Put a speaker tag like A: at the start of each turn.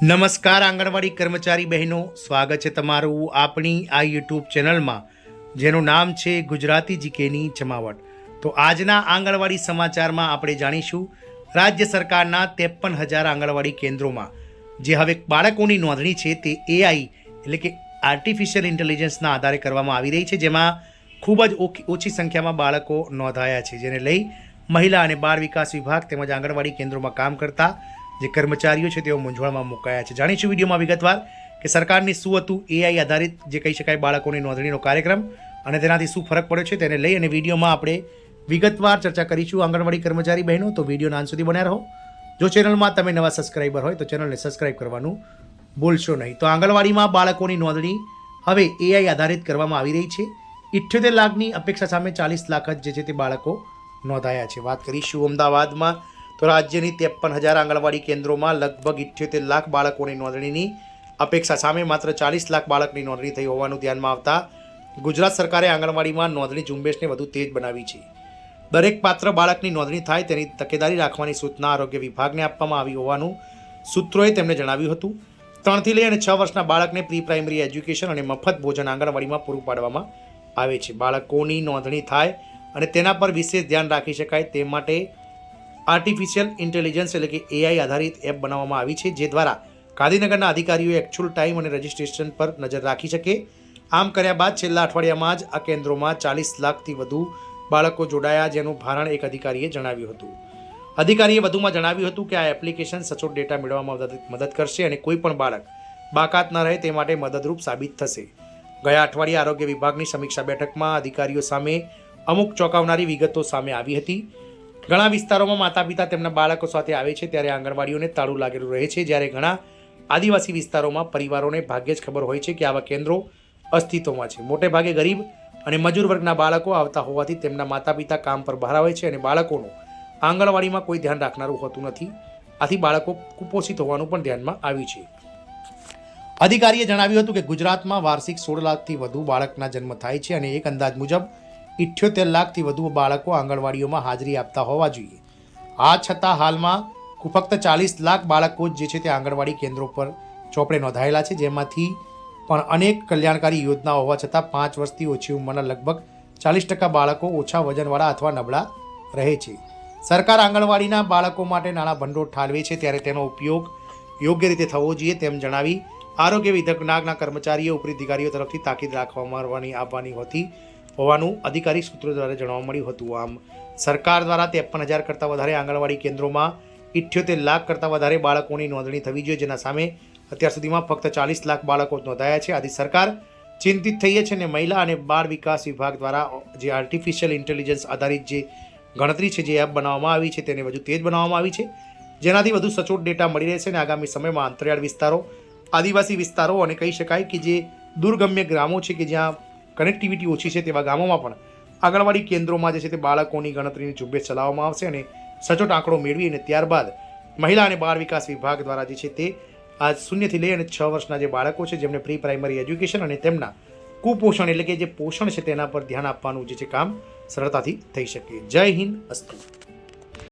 A: નમસ્કાર આંગણવાડી કર્મચારી બહેનો, સ્વાગત છે તમારું આપણી આ યુટ્યુબ ચેનલમાં જેનું નામ છે ગુજરાતી જીકેની જમાવટ। તો આજના આંગણવાડી સમાચારમાં આપણે જાણીશું રાજ્ય સરકારના 53,000 આંગણવાડી કેન્દ્રોમાં જે હવે બાળકોની નોંધણી છે તે AI એટલે કે આર્ટિફિશિયલ ઇન્ટેલિજન્સના આધારે કરવામાં આવી રહી છે, જેમાં ખૂબ જ ઓછી સંખ્યામાં બાળકો નોંધાયા છે, જેને લઈ મહિલા અને બાળ વિકાસ વિભાગ તેમજ આંગણવાડી કેન્દ્રોમાં કામ કરતા જે કર્મચારીઓ છે તેઓ મૂંઝવણમાં મુકાયા છે। જાણીશું વિડીયોમાં વિગતવાર કે સરકારની શું હતું AI આધારિત જે કહી શકાય બાળકોની નોંધણીનો કાર્યક્રમ અને તેનાથી શું ફરક પડ્યો છે તેને લઈ અને વિડીયોમાં આપણે વિગતવાર ચર્ચા કરીશું આંગણવાડી કર્મચારી બહેનો। તો વિડીયોના અંત સુધી બન્યા રહો। જો ચેનલમાં તમે નવા સબસ્ક્રાઈબર હોય તો ચેનલને સબસ્ક્રાઈબ કરવાનું ભૂલશો નહીં। તો આંગણવાડીમાં બાળકોની નોંધણી હવે AI આધારિત કરવામાં આવી રહી છે। 78 લાખની અપેક્ષા સામે 40 લાખ જ જે છે તે બાળકો નોંધાયા છે। વાત કરીશું અમદાવાદમાં તો રાજ્યની 53,000 આંગણવાડી કેન્દ્રોમાં લગભગ 78 લાખ બાળકોની નોંધણીની અપેક્ષા સામે માત્ર 40 લાખ બાળકની નોંધણી થઈ હોવાનું ધ્યાનમાં આવતા ગુજરાત સરકારે આંગણવાડીમાં નોંધણી ઝુંબેશને વધુ તેજ બનાવી છે। દરેક પાત્ર બાળકની નોંધણી થાય તેની તકેદારી રાખવાની સૂચના આરોગ્ય વિભાગને આપવામાં આવી હોવાનું સૂત્રોએ તેમને જણાવ્યું હતું। 3 થી લઈ અને 6 વર્ષના બાળકને પ્રી પ્રાઇમરી એજ્યુકેશન અને મફત ભોજન આંગણવાડીમાં પૂરું પાડવામાં આવે છે। બાળકોની નોંધણી થાય અને તેના પર વિશેષ ધ્યાન રાખી શકાય તે માટે આર્ટિફિશિયલ ઇન્ટેલિજન્સ એટલે કે AI આધારિત એપ બનાવવામાં આવી છે, જે દ્વારા ગાંધીનગરના અધિકારીઓ એકચ્યુઅલ ટાઈમ અને રજિસ્ટ્રેશન પર નજર રાખી શકે। આમ કર્યા બાદ છેલ્લા અઠવાડિયામાં જ આ કેન્દ્રોમાં 40 લાખથી વધુ બાળકો જોડાયા, જેનું ભારણ એક અધિકારીએ જણાવ્યું હતું। અધિકારીએ વધુમાં જણાવ્યું હતું કે આ એપ્લિકેશન સચોટ ડેટા મેળવવામાં મદદ કરશે અને કોઈ પણ બાળક બાકાત ન રહે તે માટે મદદરૂપ સાબિત થશે। ગયા અઠવાડિયે આરોગ્ય વિભાગની સમીક્ષા બેઠકમાં અધિકારીઓ સામે અમુક ચોંકાવનારી વિગતો સામે આવી હતી। ઘણા વિસ્તારોમાં માતા પિતા તેમના બાળકો સાથે આવે છે ત્યારે આંગણવાડીઓને તાળું લાગેલું રહે છે, જ્યારે ઘણા આદિવાસી વિસ્તારોમાં પરિવારોને ભાગ્યે જ ખબર હોય છે કે આવા કેન્દ્રો અસ્તિત્વમાં છે। મોટે ભાગે ગરીબ અને મજૂર વર્ગના બાળકો આવતા હોવાથી તેમના માતા પિતા કામ પર બહાર આવે છે અને બાળકોનું આંગણવાડીમાં કોઈ ધ્યાન રાખનારું હોતું નથી। આથી બાળકો કુપોષિત હોવાનું પણ ધ્યાનમાં આવ્યું છે। અધિકારીએ જણાવ્યું હતું કે ગુજરાતમાં વાર્ષિક 16 લાખથી વધુ બાળકના જન્મ થાય છે અને એક અંદાજ મુજબ 78 લાખથી વધુ બાળકો આંગણવાડીઓમાં હાજરી આપતા હોવા જોઈએ। આ છતાં હાલમાં ફક્ત 40 લાખ બાળકો જ જે છે તે આંગણવાડી કેન્દ્રો પર ચોપડે નોંધાયેલા છે, જેમાંથી પણ અનેક કલ્યાણકારી યોજનાઓ હોવા છતાં 5 વર્ષથી ઓછી ઉંમરના લગભગ 40% બાળકો ઓછા વજનવાળા અથવા નબળા રહે છે। સરકાર આંગણવાડીના બાળકો માટે નાણાં ભંડોળ ઠાલવે છે ત્યારે તેનો ઉપયોગ યોગ્ય રીતે થવો જોઈએ તેમ જણાવી આરોગ્ય વિભાગના કર્મચારીઓ ઉપરી અધિકારીઓ તરફથી તાકીદ રાખવામાં આવવાની હોવાનું અધિકારી સૂત્રો દ્વારા જાણવા મળ્યું હતું। આમ સરકાર દ્વારા 53,000 કરતાં વધારે આંગણવાડી કેન્દ્રોમાં 78 લાખ કરતાં વધારે બાળકોની નોંધણી થવી જોઈએ, જેના સામે અત્યાર સુધીમાં ફક્ત 40 લાખ બાળકો નોંધાયા છે। આથી સરકાર ચિંતિત થઈ છે અને મહિલા અને બાળ વિકાસ વિભાગ દ્વારા જે આર્ટિફિશિયલ ઇન્ટેલિજન્સ આધારિત જે ગણતરી છે, જે એપ બનાવવામાં આવી છે તેને વધુ તેજ બનાવવામાં આવી છે, જેનાથી વધુ સચોટ ડેટા મળી રહેશે અને આગામી સમયમાં અંતરિયાળ વિસ્તારો, આદિવાસી વિસ્તારો અને કહી શકાય કે જે દુર્ગમ્ય ગ્રામો છે કે જ્યાં કનેક્ટિવિટી ઓછી છે તેવા ગામોમાં પણ આંગણવાડી કેન્દ્રોમાં જે છે તે બાળકોની ગણતરીની ઝુંબેશ ચલાવવામાં આવશે અને સચોટ આંકડો મેળવી અને ત્યારબાદ મહિલા અને બાળ વિકાસ વિભાગ દ્વારા જે છે તે આ 0 થી લઈ અને 6 વર્ષના જે બાળકો છે જેમને પ્રી પ્રાઇમરી એજ્યુકેશન અને તેમના કુપોષણ એટલે કે જે પોષણ છે તેના પર ધ્યાન આપવાનું જે છે કામ સરળતાથી થઈ શકે। જય હિન્દ, અસ્તુ।